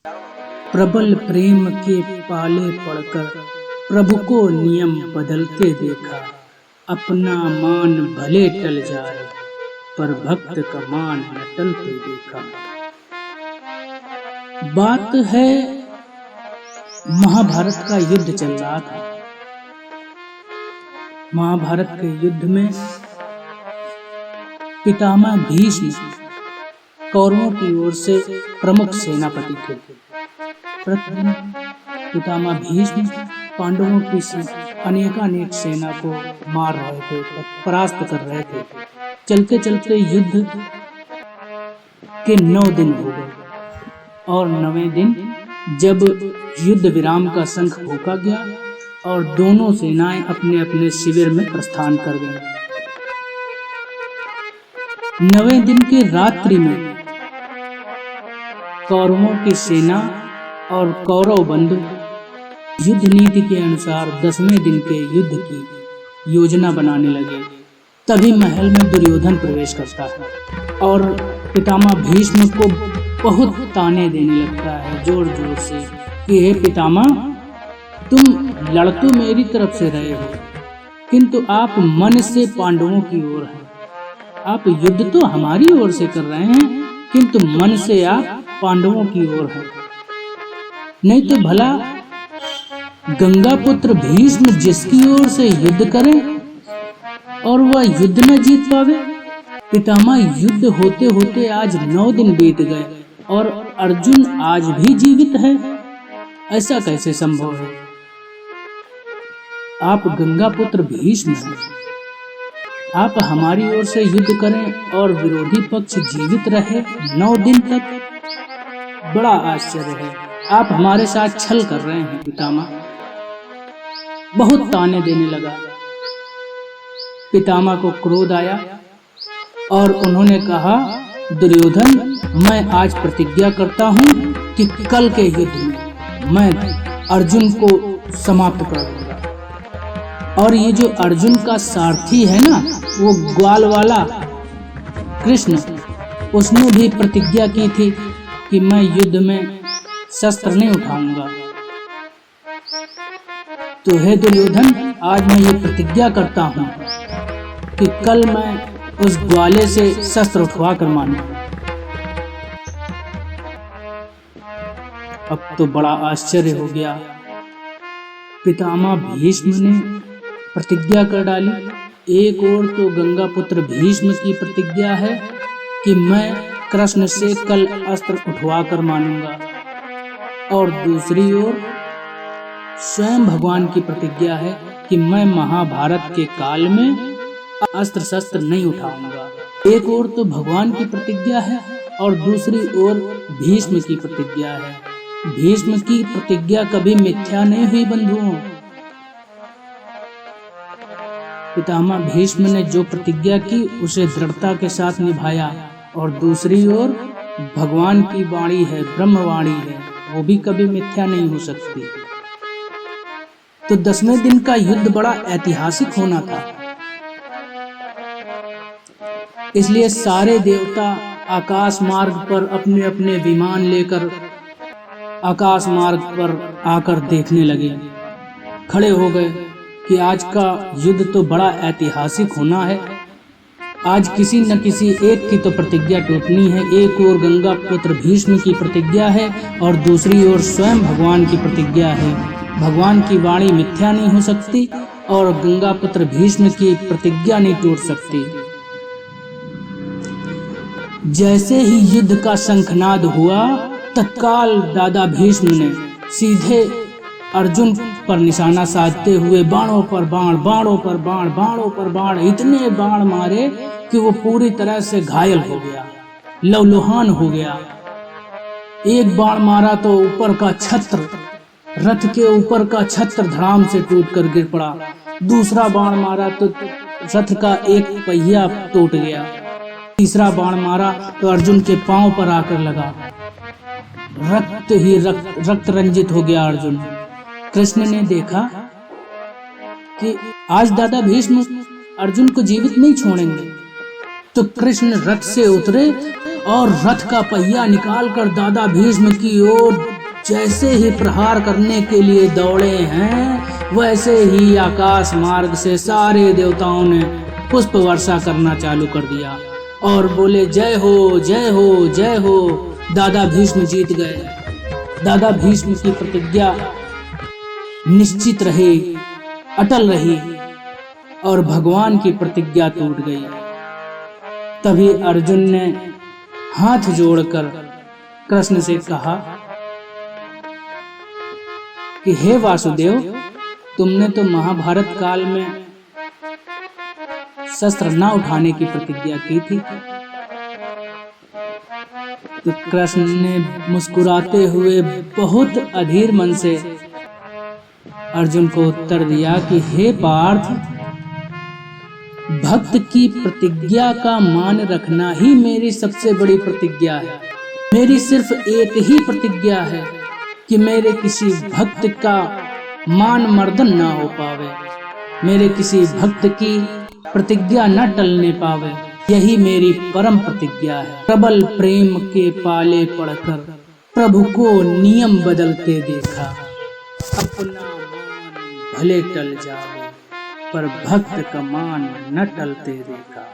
प्रबल प्रेम के पाले पड़कर प्रभु को नियम बदलते देखा। अपना मान भले टल जाए पर भक्त का मान न टलते देखा। बात है महाभारत का युद्ध चल रहा था। महाभारत के युद्ध में पितामह भीष्म कौरवों की ओर से प्रमुख सेनापति थे। प्रतिदिन पितामह भीष्म पांडवों की अनेकानेक सेना को मार रहे थे, परास्त कर रहे थे। चलते चलते युद्ध के 9 दिन हो गए और 9वें दिन जब युद्ध विराम का शंख फूंका गया और दोनों सेनाएं अपने अपने शिविर में प्रस्थान कर गईं। 9वें दिन की रात्रि में कौरवों की सेना और कौरव बंधु युद्ध नीति के अनुसार 10वें दिन के युद्ध की योजना बनाने लगे। तभी महल में दुर्योधन प्रवेश करता है और पितामह भीष्म को बहुत ताने देने लगता है जोर जोर से कि हे पितामह, तुम लड़ तो मेरी तरफ से रहे हो, किंतु आप मन से पांडवों की ओर हैं। आप युद्ध तो हमारी ओर से कर रहे हैं, किंतु मन से आप पांडवों की ओर हैं। नहीं तो भला गंगा पुत्र भीष्म जिसकी ओर से युद्ध करे और वह युद्ध न जीत पावे। पितामह, युद्ध होते होते आज 9 दिन बीत गए और अर्जुन आज भी जीवित है, ऐसा कैसे संभव है? आप गंगा पुत्र भीष्म हैं, आप हमारी ओर से युद्ध करें और विरोधी पक्ष जीवित रहे 9 दिन तक, बड़ा आश्चर्य है। आप हमारे साथ छल कर रहे हैं पितामह। बहुत ताने देने लगा। पितामह को क्रोध आया और उन्होंने कहा, दुर्योधन, मैं आज प्रतिज्ञा करता हूं कि कल के युद्ध में मैं अर्जुन को समाप्त कर दूंगा। और ये जो अर्जुन का सारथी है ना, वो ग्वाल वाला कृष्ण, उसने भी प्रतिज्ञा की थी कि मैं युद्ध में शस्त्र नहीं उठाऊंगा। तो हे दुर्योधन, आज मैं ये प्रतिज्ञा करता हूं कि कल मैं उस ग्वाले से शस्त्र उठवा कर मानूंगा। अब तो बड़ा आश्चर्य हो गया। पितामह भीष्म ने प्रतिज्ञा कर डाली। एक ओर तो गंगा पुत्र भीष्म की प्रतिज्ञा है कि मैं कृष्ण से कल अस्त्र उठवा कर मानूंगा, और दूसरी ओर स्वयं भगवान की प्रतिज्ञा है कि मैं महाभारत के काल में अस्त्र शस्त्र नहीं उठाऊंगा। एक ओर तो भगवान की प्रतिज्ञा है और दूसरी ओर भीष्म की प्रतिज्ञा है। भीष्म की प्रतिज्ञा कभी मिथ्या नहीं हुई बंधुओं। पितामह भीष्म ने जो प्रतिज्ञा की उसे दृढ़ता के साथ निभाया, और दूसरी ओर भगवान की वाणी है, ब्रह्मवाणी है, वो भी कभी मिथ्या नहीं हो सकती। तो 10वें दिन का युद्ध बड़ा ऐतिहासिक होना था। इसलिए सारे देवता आकाश मार्ग पर अपने अपने विमान लेकर आकाश मार्ग पर आकर देखने लगे, खड़े हो गए कि आज का युद्ध तो बड़ा ऐतिहासिक होना है। आज किसी न किसी एक की तो प्रतिज्ञा टूटनी है। एक ओर गंगा पुत्र भीष्म की प्रतिज्ञा है और दूसरी ओर स्वयं भगवान की प्रतिज्ञा है। भगवान की वाणी मिथ्या नहीं हो सकती और गंगा पुत्र भीष्म की प्रतिज्ञा नहीं टूट सकती। जैसे ही युद्ध का शंखनाद हुआ, तत्काल दादा भीष्म ने सीधे अर्जुन पर निशाना साधते हुए बाणों पर बाण, बाणों पर बाण, बाणों पर बाण, इतने बाण मारे कि वो पूरी तरह से घायल हो गया, लवलुहान हो गया। एक बाण मारा तो ऊपर का छत्र, रथ के ऊपर का छत्र धड़ाम से टूट कर गिर पड़ा। दूसरा बाण मारा तो रथ का एक पहिया टूट गया। तीसरा बाण मारा तो अर्जुन के पांव पर आकर लगा। रक्त ही रक्त रंजित हो गया अर्जुन। कृष्ण ने देखा कि आज दादा भीष्म अर्जुन को जीवित नहीं छोड़ेंगे, तो कृष्ण रथ से उतरे और रथ का पहिया निकालकर दादा भीष्म की ओर जैसे ही प्रहार करने के लिए दौड़े हैं, वैसे ही आकाश मार्ग से सारे देवताओं ने पुष्प वर्षा करना चालू कर दिया और बोले जय हो जय हो जय हो। दादा भीष्म जीत गए। दादा भीष्म की प्रतिज्ञा निश्चित रही, अटल रही और भगवान की प्रतिज्ञा टूट गई। तभी अर्जुन ने हाथ जोड़कर कृष्ण से कहा कि हे वासुदेव, तुमने तो महाभारत काल में शस्त्र न उठाने की प्रतिज्ञा की थी। तो कृष्ण ने मुस्कुराते हुए बहुत अधीर मन से अर्जुन को उत्तर दिया कि हे पार्थ, भक्त की प्रतिज्ञा का मान रखना ही मेरी सबसे बड़ी प्रतिज्ञा है। मेरी सिर्फ एक ही प्रतिज्ञा है कि मेरे किसी भक्त का मान मर्दन ना हो पावे, मेरे किसी भक्त की प्रतिज्ञा न टलने पावे। यही मेरी परम प्रतिज्ञा है। प्रबल प्रेम के पाले पड़कर प्रभु को नियम बदलते देखा। अपना मान भले टल जावे, पर भक्त का मान न टलते देखा।